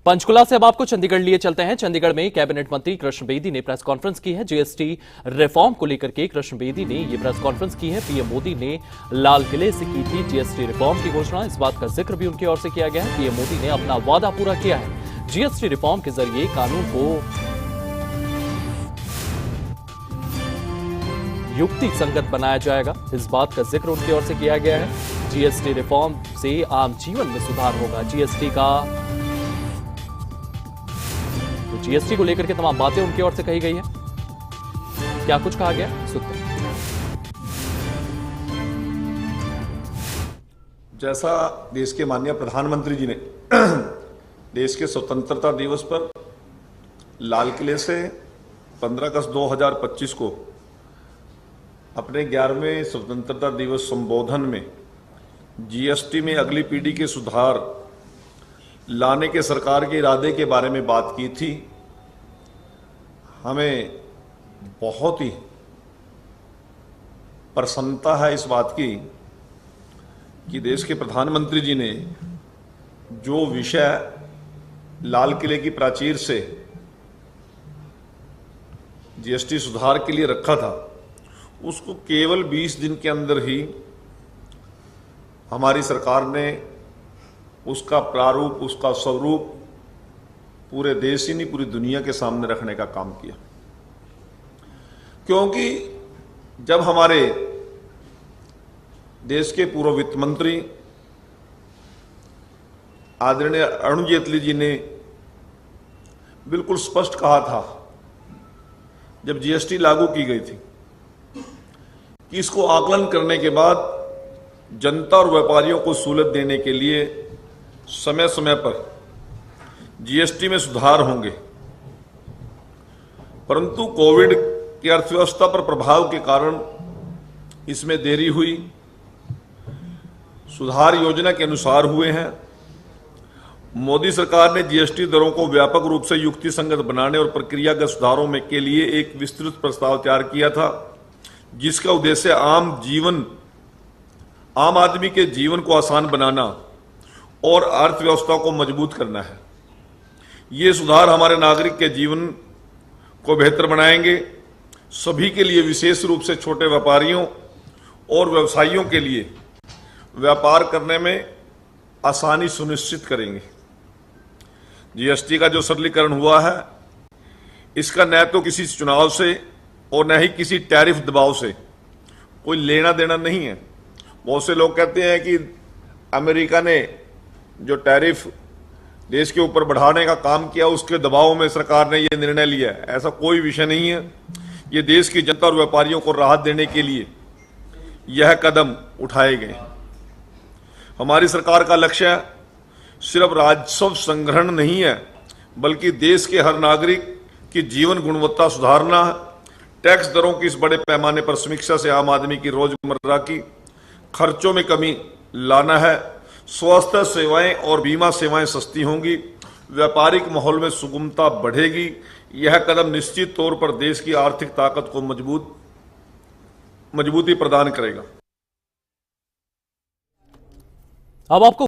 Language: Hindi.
पंचकुला से अब आपको चंडीगढ़ लिए चलते हैं। चंडीगढ़ में कैबिनेट मंत्री कृष्ण बेदी ने प्रेस कॉन्फ्रेंस की है। जीएसटी रिफॉर्म को लेकर के कृष्ण बेदी ने यह प्रेस कॉन्फ्रेंस की है। पीएम मोदी ने लाल किले से की थी जीएसटी रिफॉर्म की घोषणा। इस बात का जिक्र भी उनकी ओर से किया गया है। पीएम मोदी ने अपना वादा पूरा किया है। जीएसटी रिफॉर्म के जरिए कानून को युक्ति संगत बनाया जाएगा, इस बात का जिक्र उनकी ओर से किया गया है। जीएसटी रिफॉर्म से आम जीवन में सुधार होगा। जीएसटी को लेकर के तमाम बातें उनकी ओर से कही गई है। क्या कुछ कहा गया, सुनते हैं। जैसा देश के माननीय प्रधानमंत्री जी ने देश के स्वतंत्रता दिवस पर लाल किले से 15 अगस्त 2025 को अपने 11वें स्वतंत्रता दिवस संबोधन में जीएसटी में अगली पीढ़ी के सुधार लाने के सरकार के इरादे के बारे में बात की थी। हमें बहुत ही प्रसन्नता है इस बात की कि देश के प्रधानमंत्री जी ने जो विषय लाल किले की प्राचीर से जीएसटी सुधार के लिए रखा था, उसको केवल 20 दिन के अंदर ही हमारी सरकार ने उसका प्रारूप, उसका स्वरूप पूरे देश ही नहीं पूरी दुनिया के सामने रखने का काम किया। क्योंकि जब हमारे देश के पूर्व वित्त मंत्री आदरणीय अरुण जेटली जी ने बिल्कुल स्पष्ट कहा था जब जीएसटी लागू की गई थी कि इसको आकलन करने के बाद जनता और व्यापारियों को सहूलत देने के लिए समय समय पर जीएसटी में सुधार होंगे, परंतु कोविड की अर्थव्यवस्था पर प्रभाव के कारण इसमें देरी हुई। सुधार योजना के अनुसार हुए हैं। मोदी सरकार ने जीएसटी दरों को व्यापक रूप से युक्ति संगत बनाने और प्रक्रियागत सुधारों में के लिए एक विस्तृत प्रस्ताव तैयार किया था, जिसका उद्देश्य आम आदमी के जीवन को आसान बनाना और अर्थव्यवस्था को मजबूत करना है। ये सुधार हमारे नागरिक के जीवन को बेहतर बनाएंगे, सभी के लिए, विशेष रूप से छोटे व्यापारियों और व्यवसायियों के लिए व्यापार करने में आसानी सुनिश्चित करेंगे। जीएसटी का जो सरलीकरण हुआ है, इसका न तो किसी चुनाव से और न ही किसी टैरिफ दबाव से कोई लेना देना नहीं है। बहुत से लोग कहते हैं कि अमेरिका ने जो टैरिफ देश के ऊपर बढ़ाने का काम किया, उसके दबाव में सरकार ने यह निर्णय लिया है। ऐसा कोई विषय नहीं है। ये देश की जनता और व्यापारियों को राहत देने के लिए यह कदम उठाए गए। हमारी सरकार का लक्ष्य सिर्फ राजस्व संग्रहण नहीं है, बल्कि देश के हर नागरिक की जीवन गुणवत्ता सुधारना है। टैक्स दरों की इस बड़े पैमाने पर समीक्षा से आम आदमी की रोजमर्रा की खर्चों में कमी लाना है। स्वास्थ्य सेवाएं और बीमा सेवाएं सस्ती होंगी, व्यापारिक माहौल में सुगमता बढ़ेगी। यह कदम निश्चित तौर पर देश की आर्थिक ताकत को मजबूती प्रदान करेगा। अब आपको